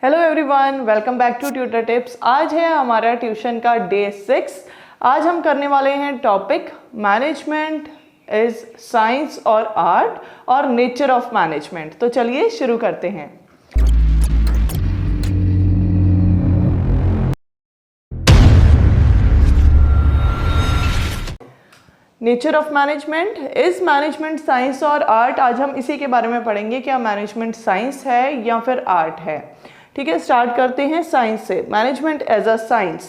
Hello everyone, welcome back to tutor tips. आज है हमारा ट्यूशन का डे 6। आज हम करने वाले हैं टॉपिक मैनेजमेंट इज साइंस और आर्ट और नेचर ऑफ मैनेजमेंट। तो चलिए शुरू करते हैं। Nature of management is management science और आर्ट। आज हम इसी के बारे में पढ़ेंगे, क्या मैनेजमेंट साइंस है या फिर आर्ट है। ठीक है, स्टार्ट करते हैं साइंस से। Management as a science,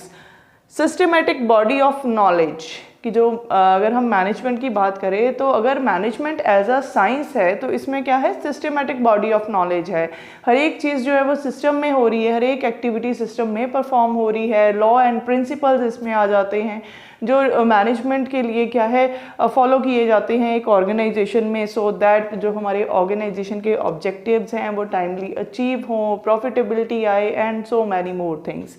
systematic body of knowledge कि जो अगर हम मैनेजमेंट की बात करें तो अगर मैनेजमेंट एज अ साइंस है तो इसमें क्या है, सिस्टमेटिक बॉडी ऑफ नॉलेज है। हर एक चीज़ जो है वो सिस्टम में हो रही है, हर एक एक्टिविटी सिस्टम में परफॉर्म हो रही है। लॉ एंड प्रिंसिपल्स इसमें आ जाते हैं जो मैनेजमेंट के लिए क्या है फॉलो किए जाते हैं एक ऑर्गेनाइजेशन में, सो दैट जो हमारे ऑर्गेनाइजेशन के ऑब्जेक्टिव्स हैं वो टाइमली अचीव हों, प्रॉफिटेबिलिटी आए and so many more things.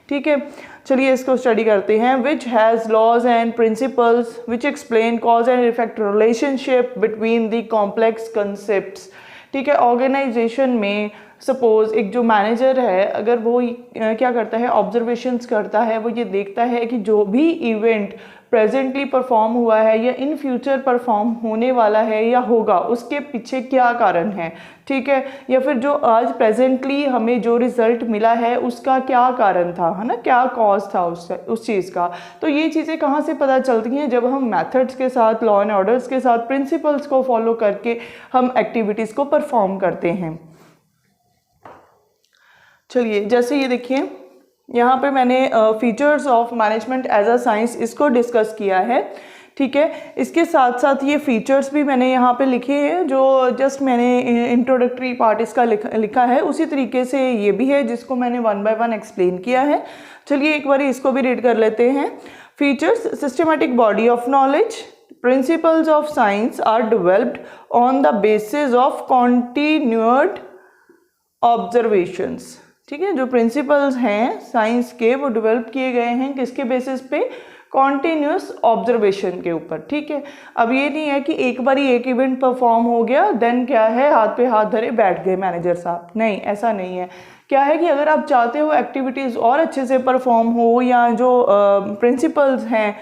ठीक है, चलिए इसको स्टडी करते हैं। Which has laws and principles which explain cause and effect relationship between the complex concepts. ठीक है, ऑर्गेनाइजेशन में सपोज एक जो मैनेजर है, अगर वो क्या करता है, ऑब्जर्वेशंस करता है, वो ये देखता है कि जो भी इवेंट प्रेजेंटली परफॉर्म हुआ है या इन फ्यूचर परफॉर्म होने वाला है या होगा, उसके पीछे क्या कारण है। ठीक है, या फिर जो आज प्रेजेंटली हमें जो रिजल्ट मिला है उसका क्या कारण था, है ना, क्या कॉज था उस चीज़ का। तो ये चीज़ें कहाँ से पता चलती हैं, जब हम मेथड्स के साथ, लॉ एंड ऑर्डर्स के साथ, प्रिंसिपल्स को फॉलो करके हम एक्टिविटीज़ को परफॉर्म करते हैं। चलिए, जैसे ये देखिए यहाँ पे मैंने features of management as a science इसको डिस्कस किया है। ठीक है, इसके साथ साथ ये फीचर्स भी मैंने यहाँ पे लिखे हैं, जो जस्ट मैंने इंट्रोडक्टरी पार्ट इसका लिखा है, उसी तरीके से ये भी है जिसको मैंने वन बाय वन एक्सप्लेन किया है। चलिए एक बार इसको भी रीड कर लेते हैं। Features, systematic body of knowledge, principles of science are developed on the basis of continued observations. ठीक है, जो प्रिंसिपल्स हैं साइंस के वो डेवलप किए गए हैं किसके बेसिस पे, कॉन्टिन्यूस ऑब्जर्वेशन के ऊपर। ठीक है, अब ये नहीं है कि एक बार ही एक इवेंट परफॉर्म हो गया देन क्या है हाथ पे हाथ धरे बैठ गए मैनेजर साहब, नहीं, ऐसा नहीं है। क्या है कि अगर आप चाहते हो एक्टिविटीज़ और अच्छे से परफॉर्म हो, या जो प्रिंसिपल्स हैं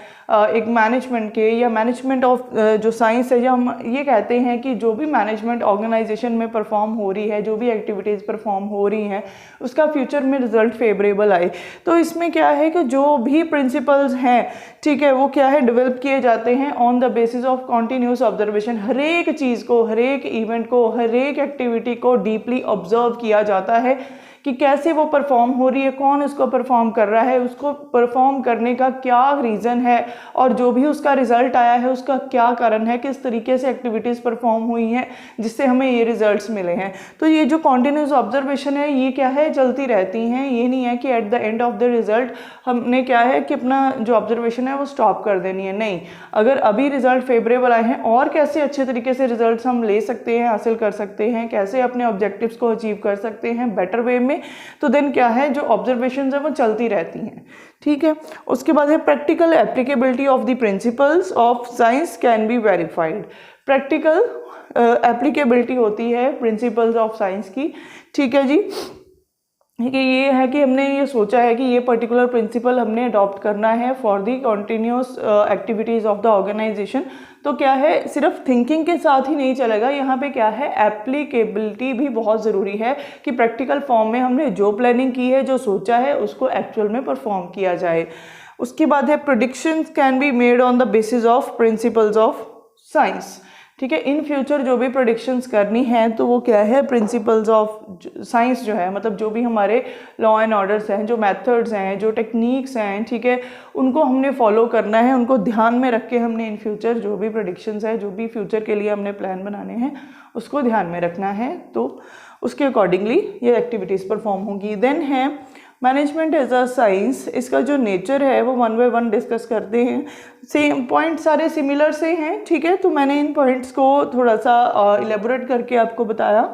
एक मैनेजमेंट के या मैनेजमेंट ऑफ जो साइंस है, या हम ये कहते हैं कि जो भी मैनेजमेंट ऑर्गेनाइजेशन में परफॉर्म हो रही है, जो भी एक्टिविटीज़ परफॉर्म हो रही हैं उसका फ्यूचर में रिजल्ट फेवरेबल आए, तो इसमें क्या है कि जो भी प्रिंसिपल्स हैं, ठीक है, वो क्या है डेवलप किए जाते हैं on the basis of continuous observation. हर एक चीज़ को, हर एक इवेंट को, हर एक एक्टिविटी को डीपली ऑब्जर्व किया जाता है कि कैसे वो परफॉर्म हो रही है, कौन उसको परफॉर्म कर रहा है, उसको परफॉर्म करने का क्या रीज़न है, और जो भी उसका रिजल्ट आया है उसका क्या कारण है, किस तरीके से एक्टिविटीज़ परफॉर्म हुई हैं जिससे हमें ये रिजल्ट्स मिले हैं। तो ये जो कॉन्टिन्यूस ऑब्जर्वेशन है ये क्या है, चलती रहती हैं। ये नहीं है कि at the end of the result हमने क्या है कि अपना जो ऑब्जर्वेशन है वो स्टॉप कर देनी है, नहीं। अगर अभी रिजल्ट फेवरेबल आए हैं और कैसे अच्छे तरीके से रिजल्ट हम ले सकते हैं, हासिल कर सकते हैं, कैसे अपने ऑब्जेक्टिव्स को अचीव कर सकते हैं बेटर वे में, तो देन क्या है जो ऑब्जर्वेशंस है वो चलती रहती हैं। ठीक है, उसके बाद है practical applicability of the principles of science can be verified. Practical applicability होती है प्रिंसिपल्स ऑफ साइंस की। ठीक है जी, कि ये है कि हमने ये सोचा है कि ये पर्टिकुलर प्रिंसिपल हमने अडॉप्ट करना है for the continuous activities of the organisation. तो क्या है, सिर्फ थिंकिंग के साथ ही नहीं चलेगा, यहाँ पे क्या है एप्लीकेबिलिटी भी बहुत ज़रूरी है कि प्रैक्टिकल फॉर्म में हमने जो प्लानिंग की है, जो सोचा है, उसको एक्चुअल में परफॉर्म किया जाए। उसके बाद है predictions can be made on the basis of principles of science. ठीक है, इन फ्यूचर जो भी प्रेडिक्शंस करनी है तो वो क्या है, प्रिंसिपल्स ऑफ साइंस जो है, मतलब जो भी हमारे लॉ एंड ऑर्डर्स हैं, जो मेथड्स हैं, जो टेक्निक्स हैं, ठीक है, उनको हमने फॉलो करना है, उनको ध्यान में रख के हमने इन फ्यूचर जो भी प्रेडिक्शंस है, जो भी फ्यूचर के लिए हमने प्लान बनाने हैं उसको ध्यान में रखना है, तो उसके अकॉर्डिंगली ये एक्टिविटीज़ परफॉर्म होगी। देन है मैनेजमेंट एज अ साइंस, इसका जो नेचर है वो वन बाय वन डिस्कस करते हैं। सेम पॉइंट सारे सिमिलर से हैं, ठीक है, तो मैंने इन पॉइंट्स को थोड़ा सा इलेबोरेट करके आपको बताया।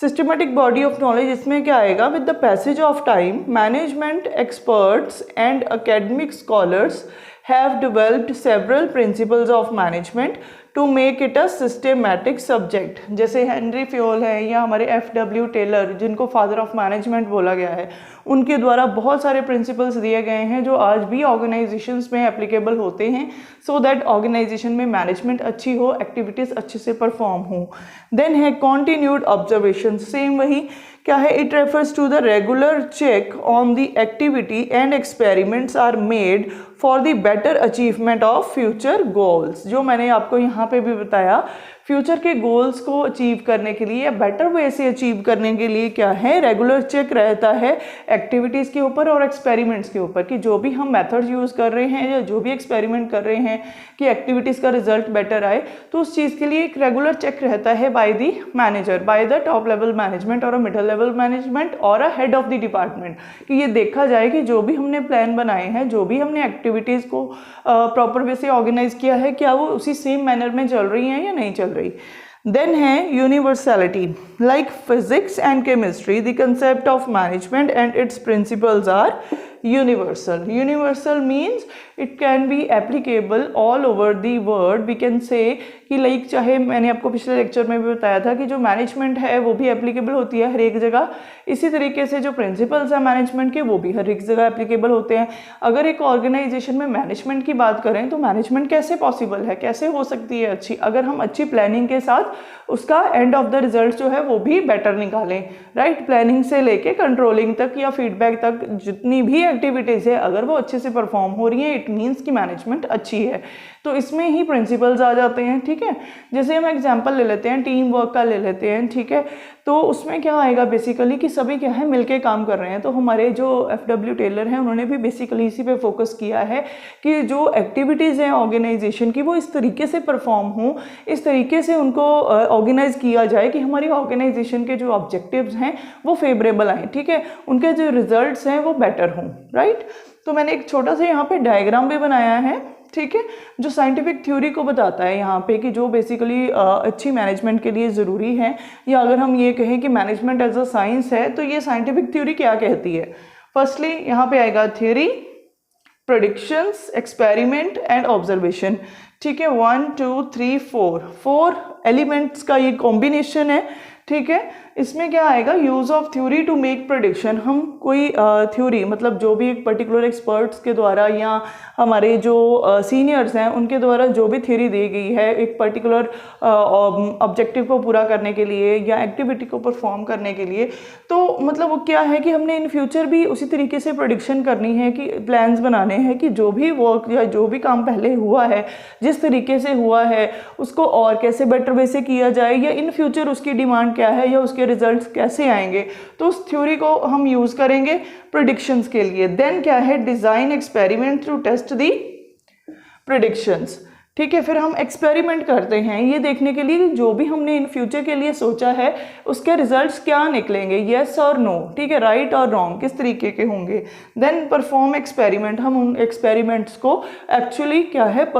सिस्टमेटिक बॉडी ऑफ नॉलेज, इसमें क्या आएगा, with the passage of time management experts and academic scholars have developed several principles of management to make it a systematic subject. जैसे हेनरी फ्योल है या हमारे एफ.डब्ल्यू. टेलर, जिनको फादर ऑफ मैनेजमेंट बोला गया है, उनके द्वारा बहुत सारे प्रिंसिपल्स दिए गए हैं जो आज भी ऑर्गेनाइजेशंस में एप्लीकेबल होते हैं, सो दैट ऑर्गेनाइजेशन में मैनेजमेंट अच्छी हो, एक्टिविटीज़ अच्छे से परफॉर्म हो। देन है कॉन्टिन्यूड ऑब्जर्वेशन, सेम वही क्या है, it refers to the regular check on the activity and experiments are made for the better achievement of future goals. जो मैंने आपको यहाँ पे भी बताया, फ्यूचर के गोल्स को अचीव करने के लिए या बेटर वे से अचीव करने के लिए क्या है, रेगुलर चेक रहता है एक्टिविटीज़ के ऊपर और एक्सपेरिमेंट्स के ऊपर, कि जो भी हम मेथड्स यूज़ कर रहे हैं या जो भी एक्सपेरिमेंट कर रहे हैं कि एक्टिविटीज़ का रिजल्ट बेटर आए, तो उस चीज़ के लिए एक रेगुलर चेक रहता है by the manager, by the top level management और अ मिडल लेवल मैनेजमेंट और a head of the department, कि ये देखा जाए कि जो भी हमने प्लान बनाए हैं, जो भी हमने एक्टिविटीज़ को प्रॉपर वे से ऑर्गेनाइज किया है, क्या वो उसी सेम मैनर में चल रही हैं या नहीं चल रही। देन है universality, like physics and chemistry the concept of management and its principles are universal. Universal means it can be applicable all over the world. We can say कि लाइक, चाहे मैंने आपको पिछले लेक्चर में भी बताया था कि जो मैनेजमेंट है वो भी एप्लीकेबल होती है हर एक जगह, इसी तरीके से जो प्रिंसिपल्स हैं मैनेजमेंट के वो भी हर एक जगह एप्लीकेबल होते हैं। अगर एक ऑर्गेनाइजेशन में मैनेजमेंट की बात करें तो मैनेजमेंट कैसे पॉसिबल है, कैसे हो सकती है अच्छी, अगर हम अच्छी प्लानिंग के साथ उसका एंड ऑफ द रिजल्ट जो है वो भी बेटर निकालें, राइट। प्लानिंग से लेके कंट्रोलिंग तक या फीडबैक तक जितनी भी एक्टिविटीज़ है, अगर वो अच्छे से परफॉर्म हो रही है, इट मीन्स कि मैनेजमेंट अच्छी है। तो इसमें ही प्रिंसिपल्स आ जाते हैं, ठीक है। जैसे हम एग्जांपल ले लेते हैं, टीम वर्क का ले लेते हैं, ठीक है। तो उसमें क्या आएगा बेसिकली कि सभी क्या है, मिलके काम कर रहे हैं। तो हमारे जो एफ.डब्ल्यू. टेलर हैं उन्होंने भी बेसिकली इसी पे फोकस किया है कि जो एक्टिविटीज़ हैं ऑर्गेनाइजेशन की वो इस तरीके से परफॉर्म हों, इस तरीके से उनको ऑर्गेनाइज किया जाए कि हमारी ऑर्गेनाइजेशन के जो ऑब्जेक्टिव्स हैं वो फेवरेबल आएँ, ठीक है, उनके जो रिजल्ट्स हैं वो बेटर हों, राइट। तो मैंने एक छोटा सा यहाँ पे डायग्राम भी बनाया है, ठीक है, जो साइंटिफिक थ्योरी को बताता है यहाँ पे कि जो बेसिकली अच्छी मैनेजमेंट के लिए ज़रूरी है, या अगर हम ये कहें कि मैनेजमेंट एज अ साइंस है, तो ये साइंटिफिक थ्योरी क्या कहती है। फर्स्टली यहाँ पे आएगा theory, predictions, experiment and observation, ठीक है। 1 2 3 4 एलिमेंट्स का ये कॉम्बिनेशन है, ठीक है। इसमें क्या आएगा, use of theory to make prediction. हम कोई थ्योरी, मतलब जो भी एक पर्टिकुलर एक्सपर्ट्स के द्वारा या हमारे जो सीनियर्स हैं उनके द्वारा जो भी थ्योरी दी गई है एक पर्टिकुलर ऑब्जेक्टिव को पूरा करने के लिए या एक्टिविटी को परफॉर्म करने के लिए, तो मतलब वो क्या है कि हमने इन फ्यूचर भी उसी तरीके से प्रेडिक्शन करनी है, कि प्लान्स बनाने हैं कि जो भी वर्क या जो भी काम पहले हुआ है, जिस तरीके से हुआ है, उसको और कैसे बेटर वे से किया जाए, या इन फ्यूचर उसकी डिमांड क्या है या उसके रिजल्ट्स कैसे आएंगे। तो उस थ्योरी को हम यूज़ करेंगे प्रेडिक्शंस के लिए। देन क्या है, design experiment to test the predictions, ठीक है। फिर हम एक्सपेरिमेंट करते हैं ये देखने के लिए जो भी हमने इन फ्यूचर के लिए सोचा है उसके रिजल्ट्स क्या निकलेंगे, येस और नो, ठीक है, राइट और रॉन्ग किस तरीके के होंगे। देन परफॉर्म एक्सपेरिमेंट, हम उन एक्सपेरिमेंट्स को एक्चुअली क्या है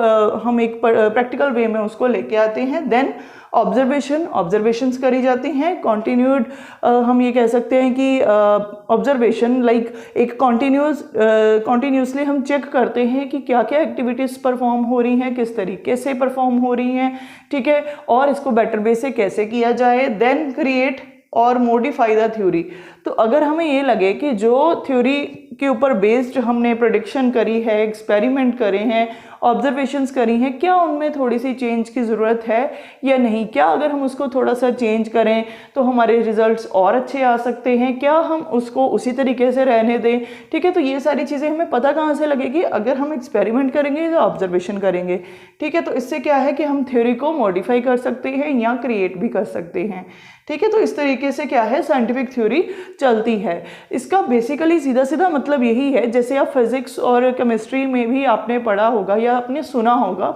हम एक प्रैक्टिकल वे में उसको लेके आते हैं। देन ऑब्जर्वेशंस करी जाती हैं, कॉन्टिन्यूड हम ये कह सकते हैं कि ऑब्जर्वेशन लाइक एक कॉन्टिन्यूसली हम चेक करते हैं कि क्या क्या एक्टिविटीज़ परफॉर्म हो रही हैं, किस तरीके से परफॉर्म हो रही हैं, ठीक है, और इसको बेटर वे से कैसे किया जाए। देन क्रिएट और मॉडिफाई द थ्योरी। तो अगर हमें ये लगे कि जो थ्योरी के ऊपर बेस्ड हमने प्रेडिक्शन करी है, एक्सपेरिमेंट करे हैं, ऑब्जर्वेशंस करी हैं, क्या उनमें थोड़ी सी चेंज की ज़रूरत है या नहीं, क्या अगर हम उसको थोड़ा सा चेंज करें तो हमारे रिजल्ट्स और अच्छे आ सकते हैं, क्या हम उसको उसी तरीके से रहने दें, ठीक है। तो ये सारी चीज़ें हमें पता कहाँ से लगेगी, अगर हम एक्सपेरिमेंट करेंगे या ऑब्जर्वेशन करेंगे, ठीक है। तो इससे क्या है कि हम थ्योरी को मॉडिफाई कर सकते हैं या क्रिएट भी कर सकते हैं, ठीक है। तो इस तरीके से क्या है साइंटिफिक थ्योरी चलती है। इसका बेसिकली सीधा सीधा मतलब यही है, जैसे आप फिजिक्स और केमिस्ट्री में भी आपने पढ़ा होगा या आपने सुना होगा,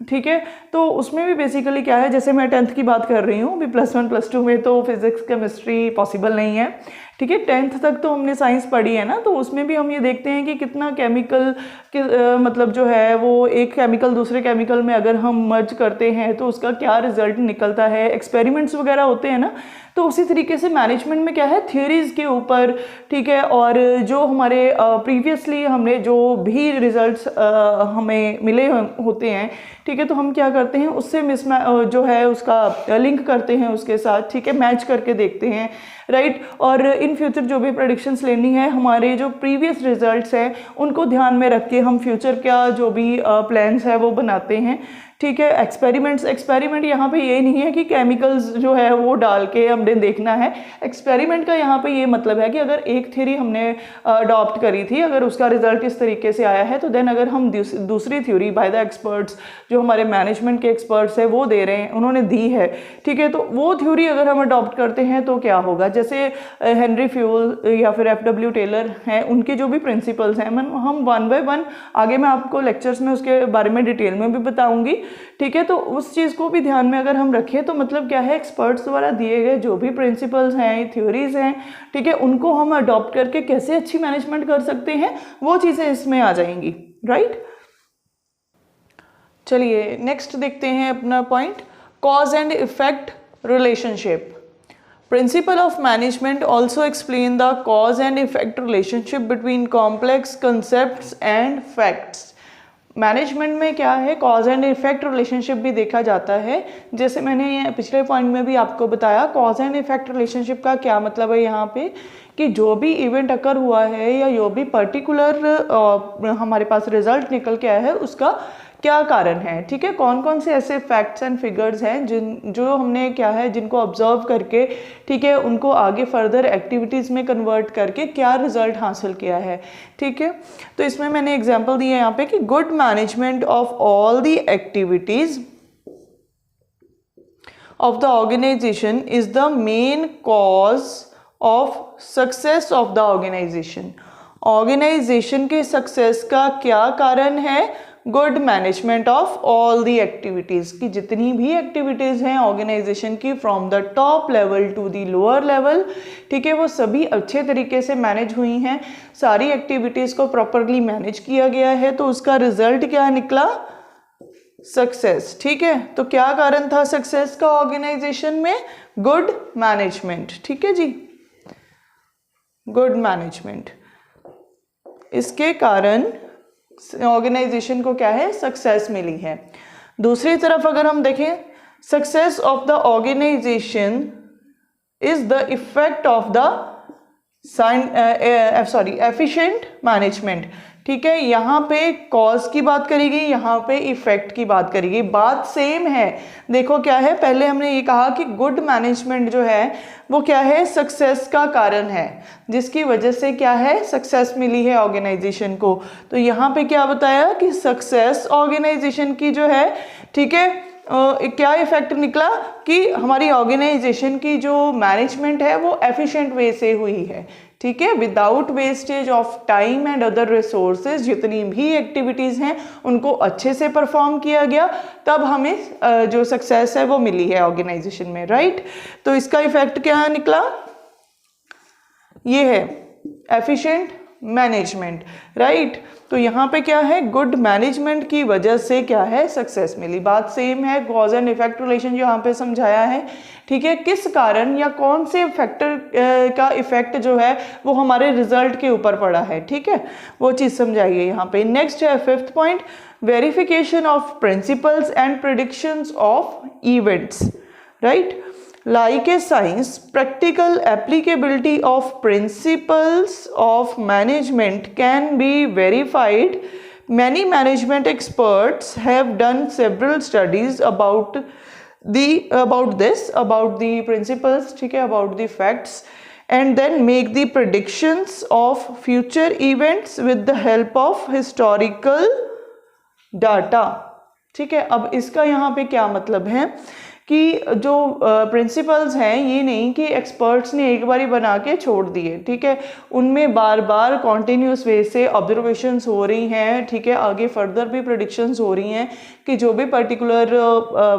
ठीक है। तो उसमें भी बेसिकली क्या है, जैसे मैं 10th की बात कर रही हूँ, अभी +1 +2 में तो फिजिक्स केमिस्ट्री पॉसिबल नहीं है, ठीक है। 10th तक तो हमने साइंस पढ़ी है ना, तो उसमें भी हम ये देखते हैं कि कितना केमिकल के मतलब जो है वो एक केमिकल दूसरे केमिकल में अगर हम मर्ज करते हैं तो उसका क्या रिजल्ट निकलता है, एक्सपेरिमेंट्स वगैरह होते हैं ना। तो उसी तरीके से मैनेजमेंट में क्या है, थ्योरीज के ऊपर, ठीक है, और जो हमारे प्रीवियसली हमने जो भी रिजल्ट्स हमें मिले होते हैं, ठीक है, तो हम क्या करते हैं उससे जो है उसका लिंक करते हैं उसके साथ, ठीक है, मैच करके देखते हैं, राइट। और इन फ्यूचर जो भी प्रेडिक्शंस लेनी है, हमारे जो प्रीवियस रिजल्ट्स हैं उनको ध्यान में रख के हम फ्यूचर क्या जो भी प्लान्स है वो बनाते हैं, ठीक है। एक्सपेरिमेंट यहाँ पे ये नहीं है कि केमिकल्स जो है वो डाल के हमने देखना है। एक्सपेरिमेंट का यहाँ पे ये मतलब है कि अगर एक थ्योरी हमने अडॉप्ट करी थी, अगर उसका रिजल्ट इस तरीके से आया है, तो देन अगर हम दूसरी थ्योरी बाय द एक्सपर्ट्स जो हमारे मैनेजमेंट के एक्सपर्ट्स हैं वो दे रहे हैं, उन्होंने दी है, ठीक है, तो वो थ्योरी अगर हम अडॉप्ट करते हैं तो क्या होगा। जैसे हेनरी फ्यूल या फिर FW टेलर हैं, उनके जो भी प्रिंसिपल्स हैं हम 1 बाय 1 आगे मैं आपको लेक्चर्स में उसके बारे में डिटेल में भी बताऊंगी, ठीक है। तो उस चीज़ को भी ध्यान में अगर हम रखें तो मतलब क्या है, एक्सपर्ट्स द्वारा दिए गए जो भी प्रिंसिपल्स हैं, थ्योरीज हैं, ठीक है, उनको हम अडॉप्ट करके कैसे अच्छी मैनेजमेंट कर सकते हैं वो चीज़ें इसमें आ जाएंगी, राइट। चलिए नेक्स्ट देखते हैं अपना point, cause and effect relationship. Principle of management also explain the cause and effect relationship between complex concepts and facts. Management में क्या है, कॉज एंड इफेक्ट रिलेशनशिप भी देखा जाता है। जैसे मैंने पिछले पॉइंट में भी आपको बताया, कॉज एंड इफेक्ट रिलेशनशिप का क्या मतलब है यहाँ पे, कि जो भी इवेंट अकर हुआ है या जो भी पर्टिकुलर हमारे पास रिजल्ट निकल के आया है उसका क्या कारण है, ठीक है। कौन कौन से ऐसे फैक्ट्स एंड फिगर्स हैं जो हमने क्या है जिनको ऑब्जर्व करके, ठीक है, उनको आगे फर्दर एक्टिविटीज़ में कन्वर्ट करके क्या रिजल्ट हासिल किया है, ठीक है। तो इसमें मैंने एग्जांपल दिया यहाँ पे कि good management of all the activities of the organisation is the main cause of success of the organisation. Organisation के सक्सेस का क्या कारण है, good management of all the activities, की जितनी भी एक्टिविटीज़ हैं ऑर्गेनाइजेशन की from the top level to the lower level, ठीक है, वो सभी अच्छे तरीके से मैनेज हुई हैं, सारी एक्टिविटीज़ को प्रॉपरली मैनेज किया गया है, तो उसका रिजल्ट क्या निकला, सक्सेस, ठीक है। तो क्या कारण था सक्सेस का ऑर्गेनाइजेशन में, गुड मैनेजमेंट, ठीक है जी, गुड मैनेजमेंट, इसके कारण ऑर्गेनाइजेशन को क्या है, सक्सेस मिली है। दूसरी तरफ अगर हम देखें, success of the organisation is the effect of the efficient management, ठीक है। यहाँ पे कॉज की बात करेगी, यहाँ पे इफेक्ट की बात करेगी, बात सेम है। देखो क्या है, पहले हमने ये कहा कि गुड मैनेजमेंट जो है वो क्या है, सक्सेस का कारण है, जिसकी वजह से क्या है, सक्सेस मिली है ऑर्गेनाइजेशन को। तो यहाँ पे क्या बताया कि सक्सेस ऑर्गेनाइजेशन की जो है, ठीक है, क्या इफेक्ट निकला कि हमारी ऑर्गेनाइजेशन की जो मैनेजमेंट है वो एफिशिएंट वे से हुई है, ठीक है, without wastage of time and other resources, जितनी भी एक्टिविटीज़ हैं उनको अच्छे से परफॉर्म किया गया, तब हमें जो सक्सेस है वो मिली है ऑर्गेनाइजेशन में, राइट। तो इसका इफेक्ट क्या निकला, ये है एफिशिएंट मैनेजमेंट, राइट। तो यहाँ पे क्या है, गुड मैनेजमेंट की वजह से क्या है, सक्सेस मिली। बात सेम है, कॉज एंड इफेक्ट रिलेशन यहाँ पे समझाया है, ठीक है, किस कारण या कौन से फैक्टर का इफेक्ट जो है वो हमारे रिजल्ट के ऊपर पड़ा है, ठीक है, वो चीज़ समझाइए यहाँ पे। नेक्स्ट है 5th point, verification of principles and predictions of events, right. Like a science, practical applicability of principles of management can be verified. Many management experts have done several studies about the principles, ठीक है, about the facts, and then make the predictions of future events with the help of historical data, ठीक है। अब इसका यहाँ पे क्या मतलब है कि जो प्रिंसिपल्स हैं ये नहीं कि एक्सपर्ट्स ने एक बारी बना के छोड़ दिए, ठीक है, उनमें बार बार कॉन्टिन्यूस वे से ऑब्जर्वेशंस हो रही हैं, ठीक है, आगे फर्दर भी प्रेडिक्शंस हो रही हैं कि जो भी पर्टिकुलर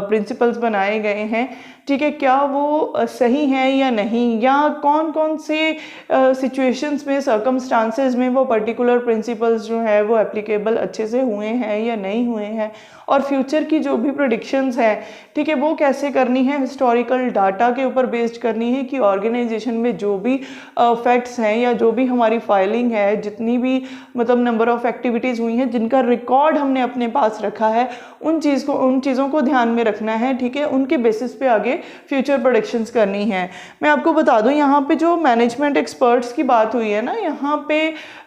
प्रिंसिपल्स बनाए गए हैं, ठीक है, क्या वो सही है या नहीं, या कौन कौन से सिचुएशंस में, सर्कमस्टांसेस में वो पर्टिकुलर प्रिंसिपल्स जो है वो एप्लीकेबल अच्छे से हुए हैं या नहीं हुए हैं, और फ्यूचर की जो भी प्रेडिक्शंस हैं, ठीक है, वो कैसे करनी है, हिस्टोरिकल डाटा के ऊपर बेस्ड करनी है कि ऑर्गेनाइजेशन में जो भी फैक्ट्स हैं या जो भी हमारी फाइलिंग है, जितनी भी मतलब नंबर ऑफ एक्टिविटीज़ हुई हैं जिनका रिकॉर्ड हमने अपने पास रखा है, उन चीज़ों को ध्यान में रखना है, ठीक है, उनके बेसिस पे आगे फ्यूचर प्रेडिक्शंस करनी है। मैं आपको बता दूं, यहाँ पे जो मैनेजमेंट एक्सपर्ट्स की बात हुई है ना, यहाँ पे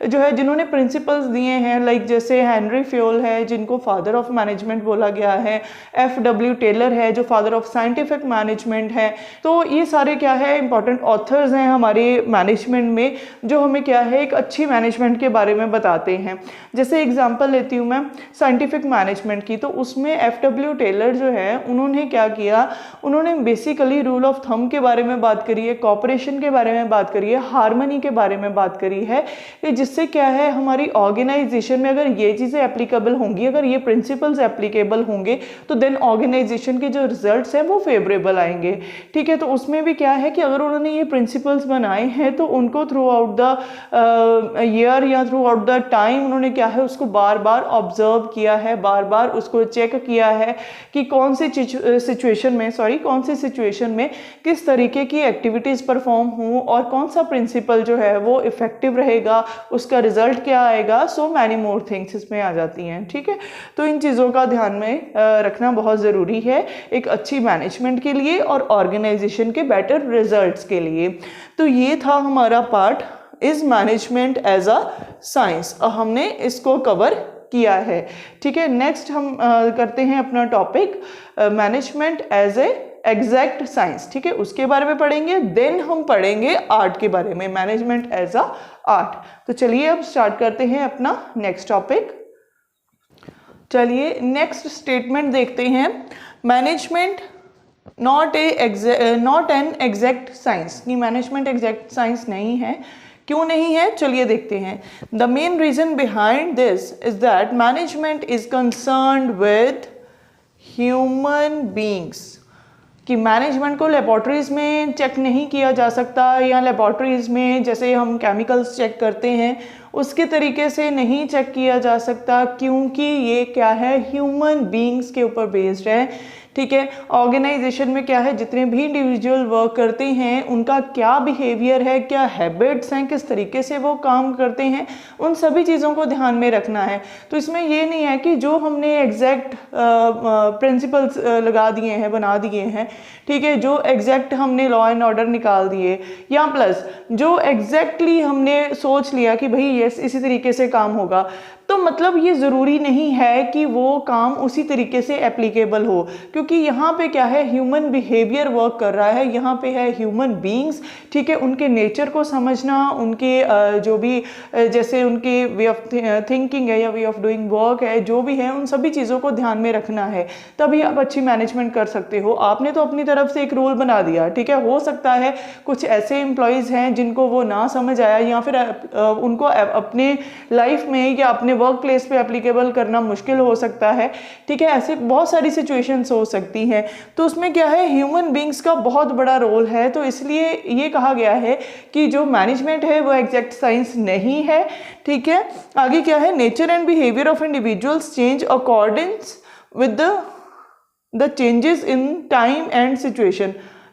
जो है जिन्होंने प्रिंसिपल्स दिए हैं, लाइक जैसे हेनरी फ्योल है जिनको फादर ऑफ मैनेजमेंट बोला गया है, FW टेलर है जो फादर ऑफ साइंटिफिक मैनेजमेंट है, तो ये सारे क्या है इंपॉर्टेंट ऑथर्स हैं हमारे मैनेजमेंट में, जो हमें क्या है एक अच्छी मैनेजमेंट के बारे में बताते हैं। जैसे एग्जांपल लेती हूँ मैं साइंटिफिक मैनेजमेंट की, तो उसमें FW टेलर जो है उन्होंने क्या किया, उन्होंने बेसिकली रूल ऑफ थंब के बारे में बात करी है, कॉपरेशन के बारे में बात करी है, हार्मनी के बारे में बात करी है, जिससे क्या है हमारी ऑर्गेनाइजेशन में अगर ये चीज़ें एप्लीकेबल होंगी, अगर ये प्रिंसिपल्स एप्लीकेबल होंगे, तो देन ऑर्गेनाइजेशन के जो रिजल्ट्स हैं वो फेवरेबल आएंगे। ठीक है, तो उसमें भी क्या है कि अगर उन्होंने ये प्रिंसिपल्स बनाए हैं तो उनको थ्रू आउट द ईयर या थ्रू आउट द टाइम उन्होंने क्या है उसको बार बार ऑब्जर्व किया है, बार बार उसको चेक किया है कि कौन सी सिचुएशन में किस तरीके की एक्टिविटीज़ परफॉर्म हों और कौन सा प्रिंसिपल जो है वो इफेक्टिव रहेगा, उसका रिजल्ट क्या आएगा। सो मैनी मोर थिंग्स इसमें आ जाती हैं। ठीक है, तो इन चीज़ों का ध्यान में रखना बहुत ज़रूरी है एक अच्छी मैनेजमेंट के लिए और ऑर्गेनाइजेशन के बेटर रिजल्ट्स के लिए। तो ये था हमारा part is management as a science, हमने इसको कवर किया है। ठीक है, नेक्स्ट हम करते हैं अपना topic management as a exact science. ठीक है, उसके बारे में पढ़ेंगे, देन हम पढ़ेंगे आर्ट के बारे में, मैनेजमेंट एज अ आर्ट। तो चलिए अब स्टार्ट करते हैं अपना नेक्स्ट टॉपिक। चलिए नेक्स्ट स्टेटमेंट देखते हैं, management not an exact science, कि मैनेजमेंट एग्जैक्ट साइंस नहीं है। क्यों नहीं है, चलिए देखते हैं। The main reason behind this is that management is concerned with human beings, कि मैनेजमेंट को लेबॉर्ट्रीज में चेक नहीं किया जा सकता, या लेबॉर्ट्रीज में जैसे हम केमिकल्स चेक करते हैं उसके तरीके से नहीं चेक किया जा सकता, क्योंकि ये क्या है ह्यूमन बींग्स के ऊपर बेस्ड है। ठीक है, ऑर्गेनाइजेशन में क्या है जितने भी इंडिविजुअल वर्क करते हैं उनका क्या बिहेवियर है, क्या हैबिट्स हैं, किस तरीके से वो काम करते हैं, उन सभी चीज़ों को ध्यान में रखना है। तो इसमें ये नहीं है कि जो हमने एग्जैक्ट प्रिंसिपल्स लगा दिए हैं, बना दिए हैं, ठीक है, जो एग्जैक्ट हमने लॉ एंड ऑर्डर निकाल दिए, या प्लस जो एग्जैक्टली हमने सोच लिया कि भाई यस इसी तरीके से काम होगा, तो मतलब ये ज़रूरी नहीं है कि वो काम उसी तरीके से एप्लीकेबल हो, क्योंकि यहाँ पे क्या है ह्यूमन बिहेवियर वर्क कर रहा है, यहाँ पे है ह्यूमन बीइंग्स। ठीक है, उनके नेचर को समझना, उनके जो भी जैसे उनके वे ऑफ थिंकिंग है या वे ऑफ डूइंग वर्क है, जो भी है उन सभी चीज़ों को ध्यान में रखना है, तभी आप अच्छी मैनेजमेंट कर सकते हो। आपने तो अपनी तरफ से एक रूल बना दिया, ठीक है, हो सकता है कुछ ऐसे एम्प्लॉयज़ हैं जिनको वो ना समझ आया, या फिर उनको अपने लाइफ में या अपने वर्क प्लेस पे एप्लीकेबल करना मुश्किल हो सकता है। ठीक है, ऐसे बहुत सारी सिचुएशंस हो सकती हैं, तो उसमें क्या है ह्यूमन बीइंग्स का बहुत बड़ा रोल है। तो इसलिए ये कहा गया है कि जो मैनेजमेंट है वो एग्जैक्ट साइंस नहीं है। ठीक है, आगे क्या है, nature and behaviour of individuals change according with the changes in time and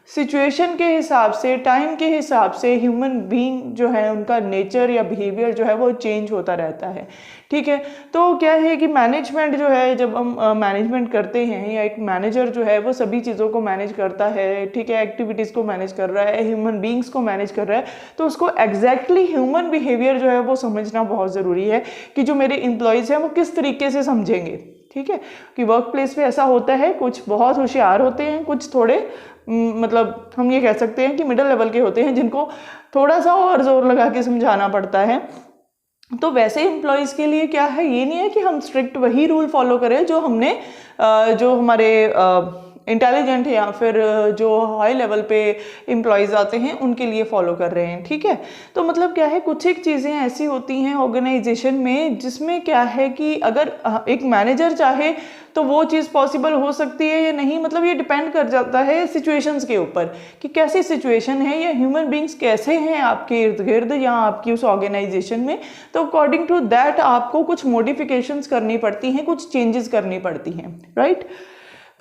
situation के हिसाब से, टाइम के हिसाब से ह्यूमन बीइंग जो है उनका नेचर या बिहेवियर जो है वो चेंज होता रहता है। ठीक है, तो क्या है कि मैनेजमेंट जो है, जब हम मैनेजमेंट करते हैं या एक मैनेजर जो है वो सभी चीज़ों को मैनेज करता है, ठीक है, एक्टिविटीज़ को मैनेज कर रहा है, ह्यूमन बीइंग्स को मैनेज कर रहा है, तो उसको एग्जैक्टली ह्यूमन बिहेवियर जो है वो समझना बहुत ज़रूरी है कि जो मेरे एम्प्लॉयज़ हैं वो किस तरीके से समझेंगे। ठीक है, कि वर्क प्लेस पे ऐसा होता है, कुछ बहुत होशियार होते हैं, कुछ थोड़े मतलब हम ये कह सकते हैं कि मिडिल लेवल के होते हैं जिनको थोड़ा सा और जोर लगा के समझाना पड़ता है। तो वैसे एम्प्लॉयज़ के लिए क्या है, ये नहीं है कि हम स्ट्रिक्ट वही रूल फॉलो करें जो हमने जो हमारे इंटेलिजेंट या फिर जो हाई लेवल पे एम्प्लॉयज़ आते हैं उनके लिए फॉलो कर रहे हैं, ठीक है। तो मतलब क्या है, कुछ एक चीज़ें ऐसी होती हैं ऑर्गेनाइजेशन में जिसमें क्या है कि अगर एक मैनेजर चाहे तो वो चीज़ पॉसिबल हो सकती है या नहीं, मतलब ये डिपेंड कर जाता है सिचुएशंस के ऊपर कि कैसी सिचुएशन है या ह्यूमन बींग्स कैसे हैं आपके इर्द गिर्द या आपकी उस ऑर्गेनाइजेशन में। तो अकॉर्डिंग टू दैट आपको कुछ मॉडिफिकेशंस करनी पड़ती हैं, कुछ चेंजेस करनी पड़ती हैं, राइट।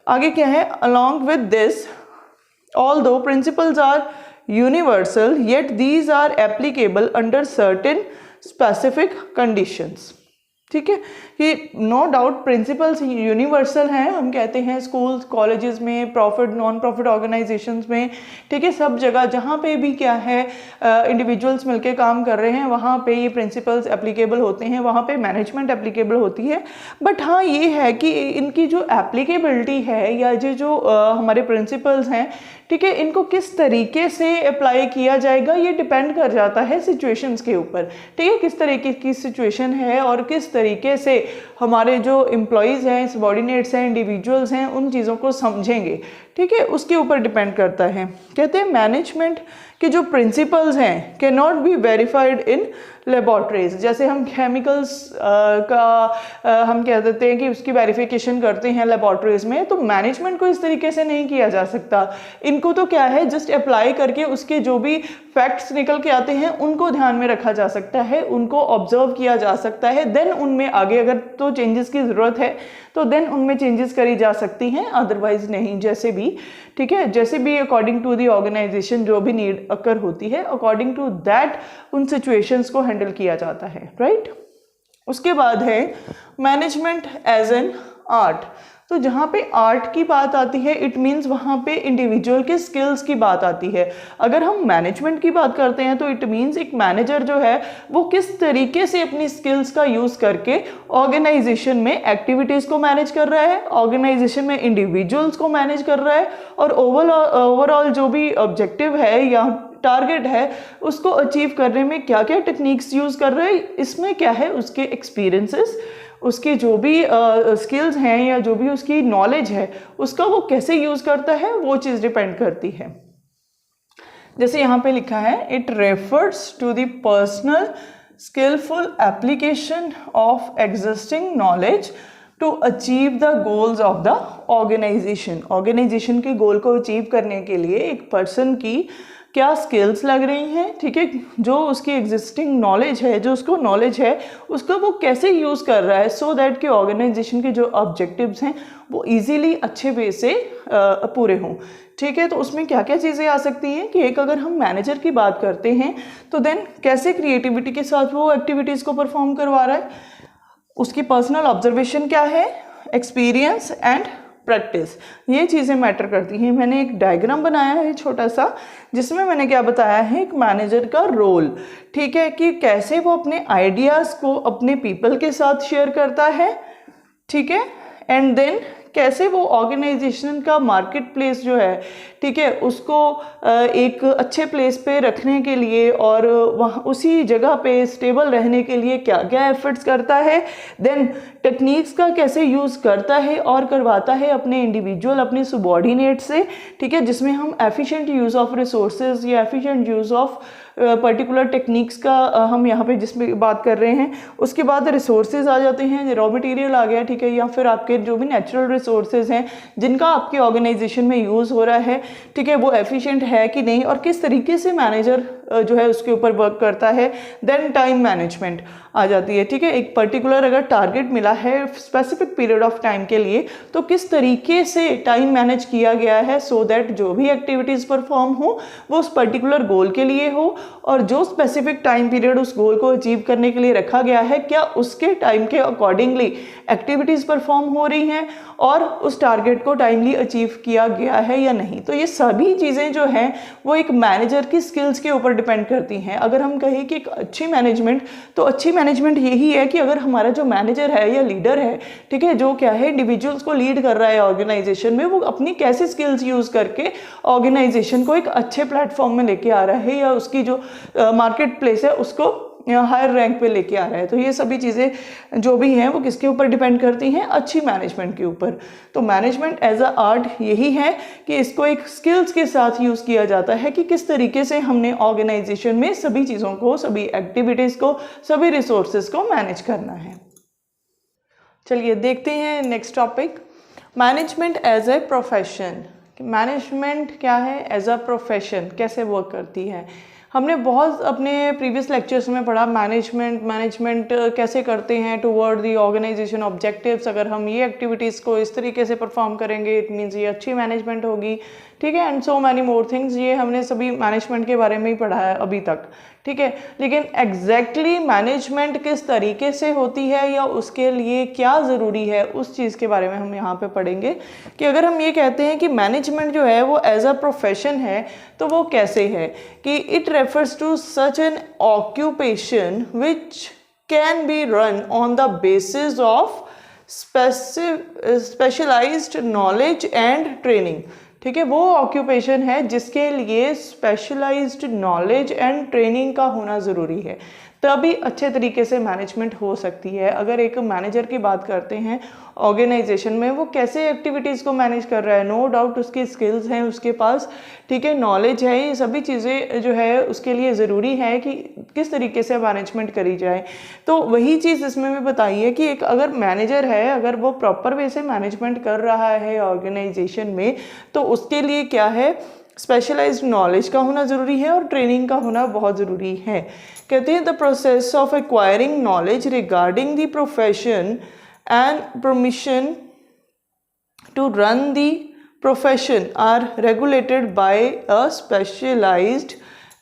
आगे क्या है, along with this although principles are universal yet these are applicable under certain specific conditions, ठीक है। कि नो डाउट प्रिंसिपल्स यूनिवर्सल हैं, हम कहते हैं स्कूल्स कॉलेजेस में, प्रॉफिट नॉन प्रॉफिट ऑर्गेनाइजेशंस में, ठीक है, सब जगह जहाँ पे भी क्या है इंडिविजुअल्स मिलके काम कर रहे हैं वहाँ पे ये प्रिंसिपल्स एप्लीकेबल होते हैं, वहाँ पे मैनेजमेंट एप्लीकेबल होती है। बट हाँ ये है कि इनकी जो एप्लीकेबिलिटी है या जो हमारे प्रिंसिपल्स हैं, ठीक है, इनको किस तरीके से अप्लाई किया जाएगा ये डिपेंड कर जाता है सिचुएशंस के ऊपर, ठीक है, किस तरीके की सिचुएशन है और किस तरीके से हमारे जो एम्प्लॉयज़ हैं, सबॉर्डिनेट्स हैं, इंडिविजुअल्स हैं, उन चीज़ों को समझेंगे, ठीक है, उसके ऊपर डिपेंड करता है। कहते हैं मैनेजमेंट के जो प्रिंसिपल्स हैं can not be verified in laboratories. जैसे हम केमिकल्स हम कह देते हैं कि उसकी वेरिफिकेशन करते हैं लेबॉर्ट्रीज में, तो मैनेजमेंट को इस तरीके से नहीं किया जा सकता। इनको तो क्या है, जस्ट अप्लाई करके उसके जो भी फैक्ट्स निकल के आते हैं उनको ध्यान में रखा जा सकता है, उनको ऑब्जर्व किया जा सकता है, देन उनमें आगे अगर तो चेंजेस की ज़रूरत है तो देन उनमें चेंजेस करी जा सकती हैं, अदरवाइज नहीं, जैसे भी, ठीक है, जैसे भी अकॉर्डिंग टू दी ऑर्गेनाइजेशन जो भी नीड अकर होती है अकॉर्डिंग टू दैट उन सिचुएशंस को हैंडल किया जाता है, राइट। उसके बाद है मैनेजमेंट एज एन आर्ट। तो जहाँ पे आर्ट की बात आती है इट मीन्स वहाँ पे इंडिविजुअल के स्किल्स की बात आती है। अगर हम मैनेजमेंट की बात करते हैं तो इट मीन्स एक मैनेजर जो है वो किस तरीके से अपनी स्किल्स का यूज़ करके ऑर्गेनाइजेशन में एक्टिविटीज़ को मैनेज कर रहा है, ऑर्गेनाइजेशन में इंडिविजुअल्स को मैनेज कर रहा है, और ओवरऑल जो भी ऑब्जेक्टिव है या टारगेट है उसको अचीव करने में क्या क्या टेक्निक्स यूज़ कर रहे हैं। इसमें क्या है, उसके एक्सपीरियंसेस, उसके जो भी स्किल्स हैं या जो भी उसकी नॉलेज है उसका वो कैसे यूज़ करता है वो चीज़ डिपेंड करती है। जैसे यहाँ पे लिखा है, it refers to the personal skilful application of existing knowledge to achieve the goals of the organisation. Organisation के गोल को अचीव करने के लिए एक पर्सन की क्या स्किल्स लग रही हैं, ठीक है, जो उसकी एग्जिस्टिंग नॉलेज है, जो उसको नॉलेज है उसको वो कैसे यूज़ कर रहा है, सो दैट कि ऑर्गेनाइजेशन के जो ऑब्जेक्टिव्स हैं वो इजीली अच्छे वे से पूरे हों, ठीक है। तो उसमें क्या क्या चीज़ें आ सकती हैं कि एक अगर हम मैनेजर की बात करते हैं तो देन कैसे क्रिएटिविटी के साथ वो एक्टिविटीज़ को परफॉर्म करवा रहा है, उसकी पर्सनल ऑब्जर्वेशन क्या है, एक्सपीरियंस एंड प्रैक्टिस, ये चीज़ें मैटर करती हैं। मैंने एक डायग्राम बनाया है छोटा सा जिसमें मैंने क्या बताया है, एक मैनेजर का रोल, ठीक है, कि कैसे वो अपने आइडियाज़ को अपने पीपल के साथ शेयर करता है, ठीक है, एंड देन कैसे वो ऑर्गेनाइजेशन का मार्केट प्लेस जो है, ठीक है, उसको एक अच्छे प्लेस पे रखने के लिए और वहाँ उसी जगह पे स्टेबल रहने के लिए क्या क्या एफर्ट्स करता है, देन टेक्निक्स का कैसे यूज़ करता है और करवाता है अपने इंडिविजुअल, अपने सबॉर्डिनेट से, ठीक है, जिसमें हम एफिशिएंट यूज़ ऑफ रिसोर्सेज या efficient use of particular techniques का हम यहाँ पे जिसमें बात कर रहे हैं। उसके बाद रिसोर्सेज आ जाते हैं, रॉ मटेरियल आ गया, ठीक है, या फिर आपके जो भी नेचुरल रिसोर्सेज हैं जिनका आपके ऑर्गेनाइजेशन में यूज़ हो रहा है, ठीक है, वो एफिशिएंट है कि नहीं और किस तरीके से मैनेजर जो है उसके ऊपर वर्क करता है। देन टाइम मैनेजमेंट आ जाती है, ठीक है, एक पर्टिकुलर अगर टारगेट मिला है स्पेसिफिक पीरियड ऑफ टाइम के लिए तो किस तरीके से टाइम मैनेज किया गया है सो दैट जो भी एक्टिविटीज़ परफॉर्म हो वो उस पर्टिकुलर गोल के लिए हो, और जो स्पेसिफिक टाइम पीरियड उस गोल को अचीव करने के लिए रखा गया है क्या उसके टाइम के अकॉर्डिंगली एक्टिविटीज़ परफॉर्म हो रही हैं और उस टारगेट को टाइमली अचीव किया गया है या नहीं। तो ये सभी चीज़ें जो हैं वो एक मैनेजर की स्किल्स के ऊपर डिपेंड करती हैं। अगर हम कहें कि एक अच्छी मैनेजमेंट, तो अच्छी मैनेजमेंट यही है कि अगर हमारा जो मैनेजर है या लीडर है, ठीक है, जो क्या है इंडिविजुअल्स को लीड कर रहा है ऑर्गेनाइजेशन में, वो अपनी कैसे स्किल्स यूज़ करके ऑर्गेनाइजेशन को एक अच्छे प्लेटफॉर्म में लेके आ रहा है या उसकी जो मार्केट प्लेस है उसको हायर रैंक पे लेके आ रहा है। तो ये सभी चीज़ें जो भी हैं वो किसके ऊपर डिपेंड करती हैं, अच्छी मैनेजमेंट के ऊपर। तो मैनेजमेंट एज अ आर्ट यही है कि इसको एक स्किल्स के साथ यूज़ किया जाता है कि किस तरीके से हमने ऑर्गेनाइजेशन में सभी चीज़ों को, सभी एक्टिविटीज़ को, सभी रिसोर्सेज को मैनेज करना है। चलिए देखते हैं next topic, management as a profession. Management क्या है एज अ प्रोफेशन, कैसे वर्क करती है। हमने बहुत अपने प्रीवियस लेक्चर्स में पढ़ा मैनेजमेंट कैसे करते हैं टुवर्ड दी ऑर्गेनाइजेशन ऑब्जेक्टिव्स। अगर हम ये एक्टिविटीज़ को इस तरीके से परफॉर्म करेंगे इट मीन्स ये अच्छी मैनेजमेंट होगी, ठीक है, and so many more things. ये हमने सभी मैनेजमेंट के बारे में ही पढ़ा है अभी तक, ठीक है। लेकिन एग्जैक्टली मैनेजमेंट किस तरीके से होती है या उसके लिए क्या ज़रूरी है, उस चीज़ के बारे में हम यहाँ पे पढ़ेंगे कि अगर हम ये कहते हैं कि मैनेजमेंट जो है वो एज अ प्रोफेशन है तो वो कैसे है, कि it refers to such an occupation which can be run on the basis of specialised knowledge and training, ठीक है। वो ऑक्यूपेशन है जिसके लिए स्पेशलाइज्ड नॉलेज एंड ट्रेनिंग का होना ज़रूरी है, तभी अच्छे तरीके से मैनेजमेंट हो सकती है। अगर एक मैनेजर की बात करते हैं ऑर्गेनाइजेशन में, वो कैसे एक्टिविटीज़ को मैनेज कर रहा है, नो डाउट उसकी स्किल्स हैं उसके पास, ठीक है, नॉलेज है, ये सभी चीज़ें जो है उसके लिए ज़रूरी है कि किस तरीके से मैनेजमेंट करी जाए। तो वही चीज़ इसमें भी बताइए कि एक अगर मैनेजर है, अगर वो प्रॉपर वे से मैनेजमेंट कर रहा है ऑर्गेनाइजेशन में, तो उसके लिए क्या है, स्पेशलाइज्ड नॉलेज का होना ज़रूरी है और ट्रेनिंग का होना बहुत ज़रूरी है। कहते हैं the process of acquiring knowledge regarding the profession and permission to run the profession are regulated by a specialised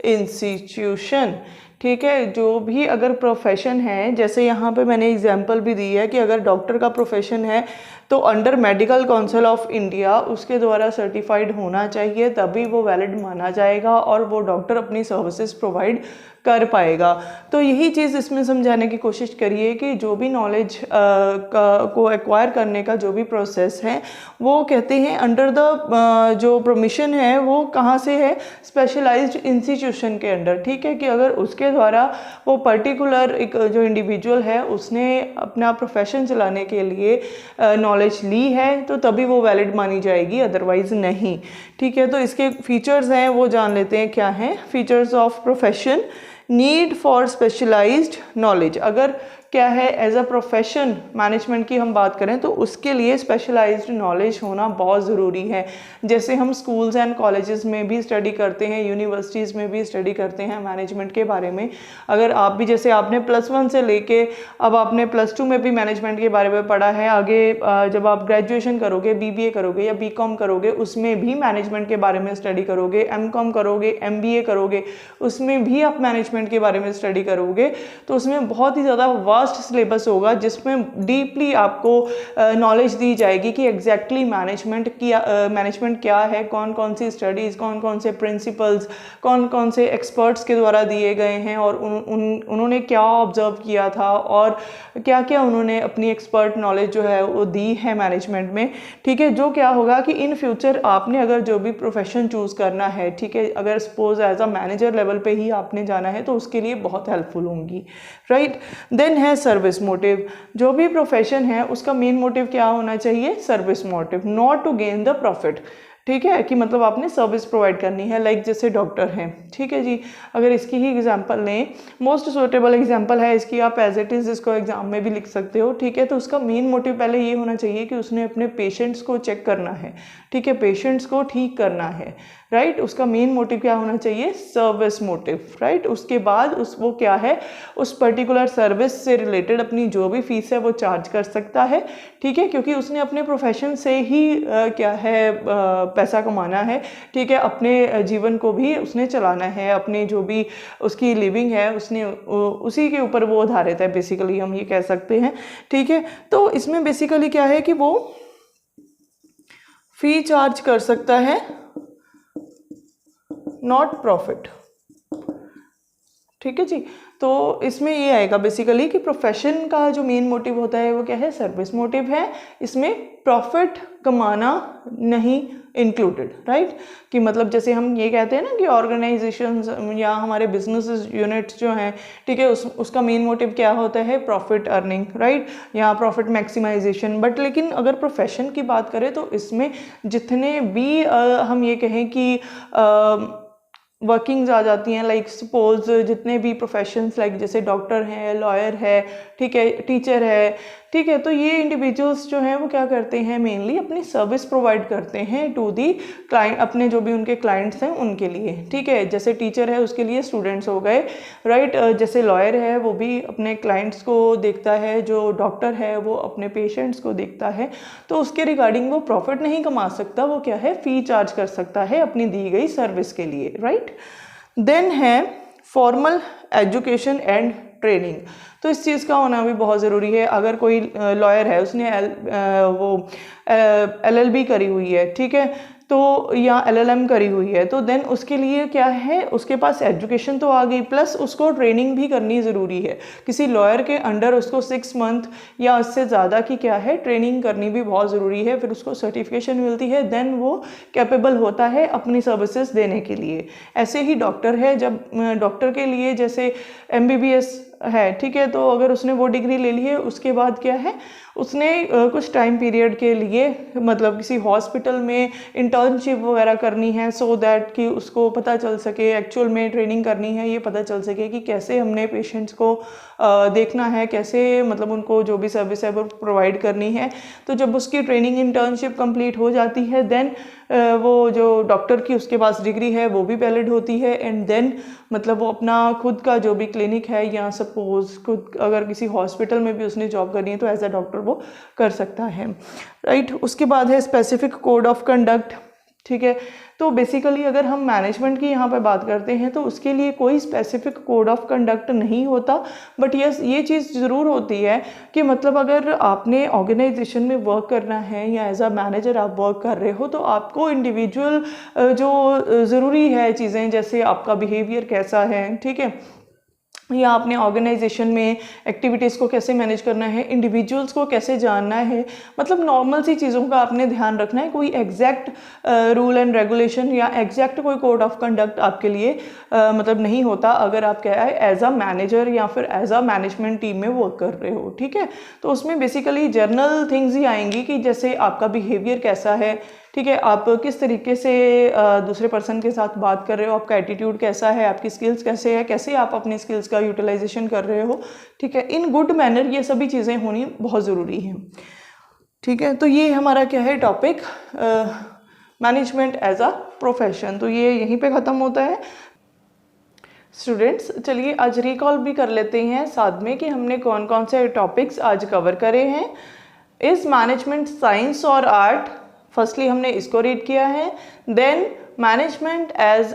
institution, ठीक है। जो भी अगर प्रोफेशन है, जैसे यहाँ पे मैंने एग्जांपल भी दी है कि अगर डॉक्टर का प्रोफेशन है तो under medical council of India उसके द्वारा सर्टिफाइड होना चाहिए, तभी वो वैलिड माना जाएगा और वो डॉक्टर अपनी सर्विसेज प्रोवाइड कर पाएगा। तो यही चीज़ इसमें समझाने की कोशिश करिए कि जो भी नॉलेज को एक्वायर करने का जो भी प्रोसेस है वो कहते हैं अंडर द जो परमिशन है वो कहाँ से है, स्पेशलाइज्ड इंस्टीट्यूशन के अंडर, ठीक है। कि अगर उसके द्वारा वो पर्टिकुलर एक जो इंडिविजुअल है उसने अपना प्रोफेशन चलाने के लिए नॉलेज ली है तो तभी वो वैलिड मानी जाएगी, अदरवाइज नहीं, ठीक है। तो इसके फीचर्स हैं वो जान लेते हैं क्या हैं। Features of profession, need for specialised knowledge. अगर क्या है एज अ प्रोफेशन मैनेजमेंट की हम बात करें तो उसके लिए स्पेशलाइज्ड नॉलेज होना बहुत ज़रूरी है। जैसे हम स्कूल्स एंड कॉलेजेस में भी स्टडी करते हैं, यूनिवर्सिटीज़ में भी स्टडी करते हैं मैनेजमेंट के बारे में। अगर आप भी जैसे आपने +1 से लेके अब आपने +2 में भी मैनेजमेंट के बारे में पढ़ा है, आगे जब आप ग्रेजुएशन करोगे, BBA करोगे या BCom करोगे उसमें भी मैनेजमेंट के बारे में स्टडी करोगे, MCom करोगे, MBA करोगे उसमें भी आप मैनेजमेंट के बारे में स्टडी करोगे, तो उसमें बहुत ही ज़्यादा वास्ट सिलेबस होगा जिसमें डीपली आपको नॉलेज दी जाएगी कि एग्जैक्टली मैनेजमेंट क्या है, कौन कौन सी स्टडीज़, कौन कौन से प्रिंसिपल्स, कौन कौन से एक्सपर्ट्स के द्वारा दिए गए हैं और उन्होंने क्या ऑब्जर्व किया था और क्या क्या उन्होंने अपनी एक्सपर्ट नॉलेज जो है वो दी है मैनेजमेंट में, ठीक है। जो क्या होगा कि इन फ्यूचर आपने अगर जो भी प्रोफेशन चूज़ करना है, ठीक है, अगर suppose as a manager level पे ही आपने जाना है तो उसके लिए बहुत हेल्पफुल होंगी, राइट। देन है सर्विस मोटिव। जो भी प्रोफेशन है उसका मेन मोटिव क्या होना चाहिए, service motive, not to gain the profit, ठीक है, कि मतलब आपने सर्विस प्रोवाइड करनी है। लाइक जैसे डॉक्टर हैं, ठीक है जी, अगर इसकी ही एग्जांपल लें, मोस्ट सूटेबल एग्जांपल है इसकी, आप एज इट इज़ इसको एग्जाम में भी लिख सकते हो, ठीक है। तो उसका मेन मोटिव पहले ये होना चाहिए कि उसने अपने पेशेंट्स को चेक करना है, ठीक है, पेशेंट्स को ठीक करना है, राइट। उसका मेन मोटिव क्या होना चाहिए, सर्विस मोटिव, राइट। उसके बाद वो क्या है, उस पर्टिकुलर सर्विस से रिलेटेड अपनी जो भी फीस है वो चार्ज कर सकता है, ठीक है, क्योंकि उसने अपने प्रोफेशन से ही क्या है पैसा कमाना है, ठीक है, अपने जीवन को भी उसने चलाना है, अपनी जो भी उसकी लिविंग है उसने उसी के ऊपर वो आधारित है, बेसिकली हम ये कह सकते हैं, ठीक है। तो इसमें बेसिकली क्या है कि वो फी चार्ज कर सकता है, नॉट प्रॉफिट, ठीक है जी। तो इसमें ये आएगा बेसिकली कि प्रोफेशन का जो मेन मोटिव होता है वो क्या है, सर्विस मोटिव है, इसमें प्रॉफिट कमाना नहीं इंक्लूडेड, राइट। कि मतलब जैसे हम ये कहते हैं ना कि ऑर्गेनाइजेशंस या हमारे बिजनेस यूनिट्स जो हैं, ठीक है, उसका मेन मोटिव क्या होता है, प्रॉफिट अर्निंग, राइट, या प्रॉफिट मैक्सिमाइजेशन। बट लेकिन अगर प्रोफेशन की बात करें तो इसमें जितने भी हम ये कहें कि वर्किंग्स आ जाती हैं, लाइक सपोज जितने भी प्रोफेशंस लाइक जैसे डॉक्टर हैं, लॉयर है, ठीक है, टीचर है, ठीक है, तो ये इंडिविजुअल्स जो हैं वो क्या करते हैं, मेनली अपनी सर्विस प्रोवाइड करते हैं टू दी क्लाइंट, अपने जो भी उनके क्लाइंट्स हैं उनके लिए, ठीक है। जैसे टीचर है उसके लिए स्टूडेंट्स हो गए, राइट। जैसे लॉयर है वो भी अपने क्लाइंट्स को देखता है, जो डॉक्टर है वो अपने पेशेंट्स को देखता है, तो उसके रिगार्डिंग वो प्रॉफिट नहीं कमा सकता, वो क्या है, फ़ी चार्ज कर सकता है अपनी दी गई सर्विस के लिए, राइट। देन है फॉर्मल एजुकेशन एंड ट्रेनिंग। तो इस चीज़ का होना भी बहुत ज़रूरी है। अगर कोई लॉयर है, उसने LLB करी हुई है, ठीक है, तो या LLM करी हुई है, तो देन उसके लिए क्या है, उसके पास एजुकेशन तो आ गई, प्लस उसको ट्रेनिंग भी करनी ज़रूरी है। किसी लॉयर के अंडर उसको 6 मंथ या उससे ज़्यादा की क्या है, ट्रेनिंग करनी भी बहुत ज़रूरी है, फिर उसको सर्टिफिकेशन मिलती है, देन वो कैपेबल होता है अपनी सर्विसेज देने के लिए। ऐसे ही डॉक्टर है, जब डॉक्टर के लिए जैसे MBBS है, ठीक है, तो अगर उसने वो डिग्री ले ली है, उसके बाद क्या है, उसने कुछ टाइम पीरियड के लिए मतलब किसी हॉस्पिटल में इंटर्नशिप वगैरह करनी है, सो दैट कि उसको पता चल सके, एक्चुअल में ट्रेनिंग करनी है, ये पता चल सके कि कैसे हमने पेशेंट्स को देखना है, कैसे मतलब उनको जो भी सर्विस है वो प्रोवाइड करनी है। तो जब उसकी ट्रेनिंग इंटर्नशिप कंप्लीट हो जाती है, देन वो जो डॉक्टर की उसके पास डिग्री है वो भी वैलिड होती है, एंड देन मतलब वो अपना खुद का जो भी क्लिनिक है, या सपोज खुद अगर किसी हॉस्पिटल में भी उसने जॉब करनी है तो एज अ डॉक्टर वो कर सकता है, राइट। उसके बाद है स्पेसिफिक कोड ऑफ कंडक्ट, ठीक है। तो बेसिकली अगर हम मैनेजमेंट की यहाँ पे बात करते हैं तो उसके लिए कोई स्पेसिफिक कोड ऑफ कंडक्ट नहीं होता, बट यस ये चीज़ ज़रूर होती है कि मतलब अगर आपने ऑर्गेनाइजेशन में वर्क करना है या एज अ मैनेजर आप वर्क कर रहे हो, तो आपको इंडिविजुअल जो ज़रूरी है चीज़ें, जैसे आपका बिहेवियर कैसा है, ठीक है, या अपने ऑर्गेनाइजेशन में एक्टिविटीज़ को कैसे मैनेज करना है, इंडिविजुअल्स को कैसे जानना है, मतलब नॉर्मल सी चीज़ों का आपने ध्यान रखना है। कोई एग्जैक्ट रूल एंड रेगुलेशन या एग्जैक्ट कोई कोड ऑफ कंडक्ट आपके लिए मतलब नहीं होता अगर आप क्या है एज अ मैनेजर या फिर एज अ मैनेजमेंट टीम में वर्क कर रहे हो, ठीक है। तो उसमें बेसिकली जर्नल थिंग्स ही आएंगी कि जैसे आपका बिहेवियर कैसा है, ठीक है, आप किस तरीके से दूसरे पर्सन के साथ बात कर रहे हो, आपका एटीट्यूड कैसा है, आपकी स्किल्स कैसे है, कैसे आप अपनी स्किल्स का यूटिलाइजेशन कर रहे हो, ठीक है, इन गुड मैनर, ये सभी चीज़ें होनी बहुत ज़रूरी हैं, ठीक है। तो ये हमारा क्या है topic, management as a profession, तो ये यहीं पे ख़त्म होता है। स्टूडेंट्स चलिए आज रिकॉल भी कर लेते हैं साथ में कि हमने कौन कौन से टॉपिक्स आज कवर करे हैं। इज मैनेजमेंट साइंस और आर्ट, फर्स्टली हमने इसको रीड किया है। Then management as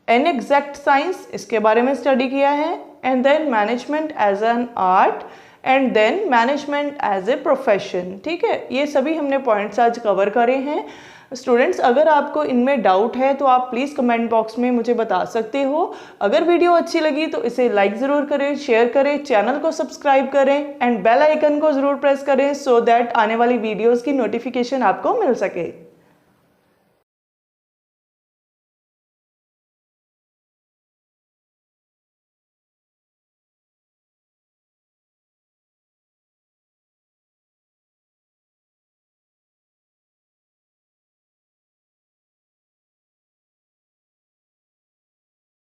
an exact science, इसके बारे में स्टडी किया है। And then management as an art, and then management as a profession, ठीक है। ये सभी हमने पॉइंट्स आज कवर करे हैं। स्टूडेंट्स अगर आपको इनमें डाउट है तो आप प्लीज़ कमेंट बॉक्स में मुझे बता सकते हो। अगर वीडियो अच्छी लगी तो इसे लाइक ज़रूर करें, शेयर करें, चैनल को सब्सक्राइब करें एंड बेल आइकन को ज़रूर प्रेस करें सो दैट आने वाली वीडियोस की नोटिफिकेशन आपको मिल सके।